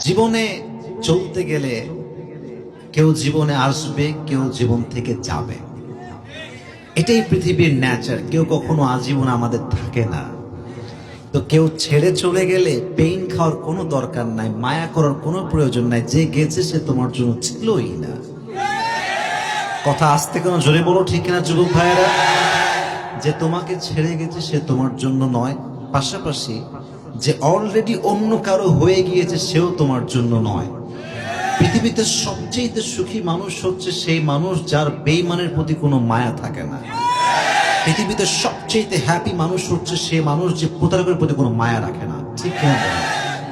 জীবনে চলতে গেলে কেউ জীবনে আসবে, কেউ জীবন থেকে যাবে। এটাই পৃথিবীর ন্যাচার। কেউ কখনো আজীবন আমাদের থাকে না। তো কেউ ছেড়ে চলে গেলে পেইন খাওয়ার কোনো দরকার নাই, মায়া করার কোনো প্রয়োজন নাই। যে গেছে সে তোমার জন্য ছিলই না। কথা আসতে কেন জোরে বলো, ঠিক না যুবক ভাইয়েরা? যে তোমাকে ছেড়ে গেছে সে তোমার জন্য নয়, পাশাপাশি যে অলরেডি অন্য কারো হয়ে গিয়েছে সেও তোমার জন্য নয়। পৃথিবীতে সবচেয়ে সুখী মানুষ হচ্ছে সেই মানুষ যার বেঈমানের প্রতি কোনো মায়া থাকে না। পৃথিবীতে সবচেয়ে হ্যাপি মানুষ হচ্ছে সেই মানুষ যে প্রতারকের প্রতি কোনো মায়া রাখে না। ঠিক না?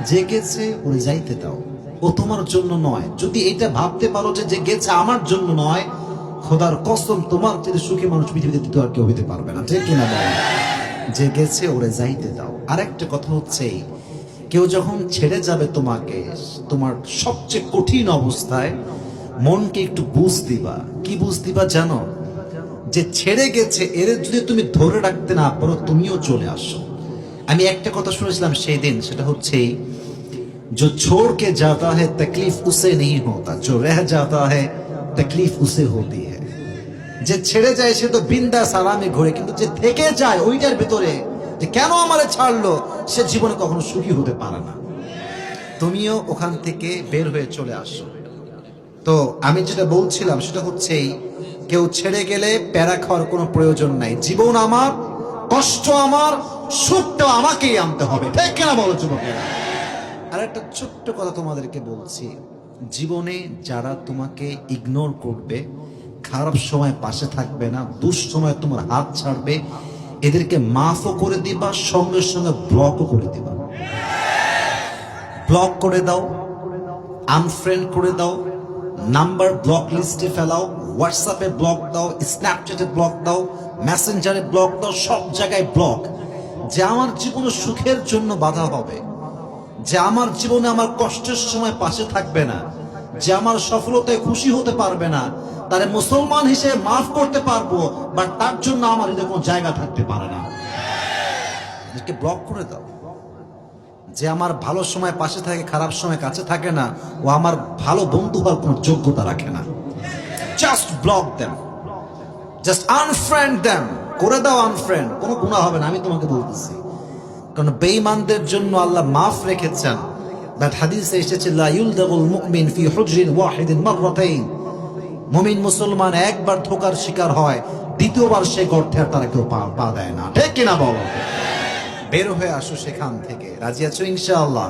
যে গেছে ওরে যাইতে দাও, ও তোমার জন্য নয়। যদি এটা ভাবতে পারো যে যে গেছে আমার জন্য নয়, খোদার কসম তোমার চেয়ে সুখী মানুষ পৃথিবীতে দ্বিতীয় আর কেউ হইতে পারবে না। ঠিক কিনা বলো? যে গেছে ওরে যাইতে দাও। আরেকটা কথা হচ্ছে, কেউ যখন ছেড়ে যাবে তোমাকে, তোমার সবচেয়ে কঠিন অবস্থায় মনকে একটু বুঝ দিবা। কি বুঝ দিবা জানো? যে ছেড়ে গেছে এর যদি তুমি ধরে রাখতে না পারো, তুমিও চলে আসো। আমি একটা কথা শুনেছিলাম সেই দিন, সেটা হচ্ছে जो छोड़ के जाता है तकलीफ उसे नहीं होता, जो रह जाता है तकलीफ उसे होती है। যে ছেড়ে যায় সে তো বিন্দাস আরামে ঘুরে, কিন্তু যে থেকে যায় ওইটার ভিতরে যে কেন আমারে ছাড়লো, সে জীবনে কখনো সুখী হতে পারে না। তুমিও ওখান থেকে বের হয়ে চলে আসো। তো আমি যেটা বলছিলাম সেটা হচ্ছে, কেউ ছেড়ে গেলে প্যারা খাওয়ার কোনো প্রয়োজন নাই। জীবন আমার, কষ্ট আমার, সুখটা আমাকেই আনতে হবে। ঠিক কিনা বলো যুবকেরা? আর একটা ছোট্ট কথা তোমাদেরকে বলছি, জীবনে যারা তোমাকে ইগনোর করবে, খারাপ সময় পাশে থাকবে না, দুঃসময় তোমার হাত ছাড়বে, এদেরকে মাফও করে দিবা, সঙ্গে সঙ্গে ব্লকও করে দিবা। ব্লক করে দাও, আনফ্রেন্ড করে দাও, নাম্বার ব্লক লিস্টে ফেলাও, হোয়াটসঅ্যাপে ব্লক দাও, স্ন্যাপচ্যাটে ব্লক দাও, মেসেঞ্জারে ব্লক দাও, সব জায়গায় ব্লক। যে আমার জীবনে সুখের জন্য বাধা হবে, যে আমার জীবনে আমার কষ্টের সময় পাশে থাকবে না, যে আমার সফলতায় খুশি হতে পারবে না, তারে মুসলমান হিসেবে মাফ করতে পারবো, বাট তার জন্য আমার এদের কোনো জায়গা থাকতে পারে না। এদেরকে ব্লক করে দাও। যে আমার ভালো সময় পাশে থাকে, খারাপ সময় কাছে থাকে না, ও আমার ভালো বন্ধু হওয়ার কোনো যোগ্যতা রাখে না। Just block them, just unfriend them. করে দাও আনফ্রেন্ড, কোনো গুনাহ হবে না, আমি তোমাকে বলতেছি। কারণ বেঈমানদের জন্য আল্লাহ মাফ রেখেছেন। বাট হাদিসে এসেছে, লা ইউলদাগুল মুমিন ফি হুজরিন ওয়াহিদিন মাররাতাইন। মুমিন মুসলমান একবার ধোঁকার শিকার হয়, দ্বিতীয়বার সে গর্তে আর তারা কেউ পা দেয় না। ঠিক কিনা বলো? বের হয়ে আসো সেখান থেকে। রাজি আছো ইনশাআল্লাহ?